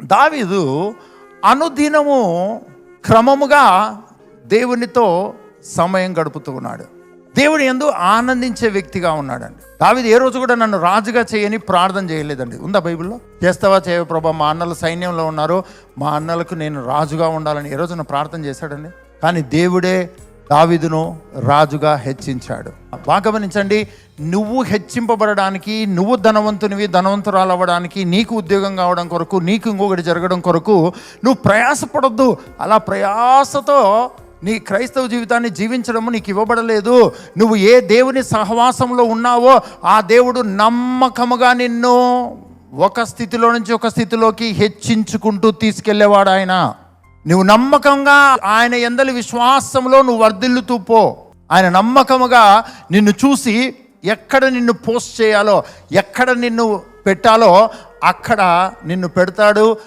దావీదు అనుదినము క్రమముగా దేవునితో సమయం గడుపుతూ ఉన్నాడు. దేవుని యందు ఆనందించే వ్యక్తిగా ఉన్నాడండి. దావీదు ఏ రోజు కూడా నన్ను రాజుగా చేయని ప్రార్థన చేయలేదండి. ఉందా బైబిల్లో? చేస్తావా చేయవు ప్రభా, మా అన్నలు సైన్యంలో ఉన్నారు, మా అన్నలకు నేను రాజుగా ఉండాలని ఏ రోజున ప్రార్థన చేశాడండి? కానీ దేవుడే దావీదును రాజుగా హెచ్చించాడు. బాగా గమనించండి, నువ్వు హెచ్చింపబడడానికి, నువ్వు ధనవంతురాలు అవ్వడానికి, నీకు ఉద్యోగం కావడం కొరకు, నీకు ఇంకొకటి జరగడం కొరకు నువ్వు ప్రయాసపడొద్దు. అలా ప్రయాసతో నీ క్రైస్తవ జీవితాన్ని జీవించడము నీకు ఇవ్వబడలేదు. నువ్వు ఏ దేవుని సహవాసంలో ఉన్నావో ఆ దేవుడు నమ్మకముగా నిన్ను ఒక స్థితిలో నుంచి ఒక స్థితిలోకి హెచ్చించుకుంటూ తీసుకెళ్లేవాడు ఆయన. నువ్వు నమ్మకంగా ఆయన యందలి విశ్వాసంలో నువ్వు వర్ధిల్లుతూ పో. ఆయన నమ్మకముగా నిన్ను చూసి ఎక్కడ నిన్ను పోస్ట్ చేయాలో, ఎక్కడ నిన్ను పెట్టాలో అక్కడ నిన్ను పెడతాడు.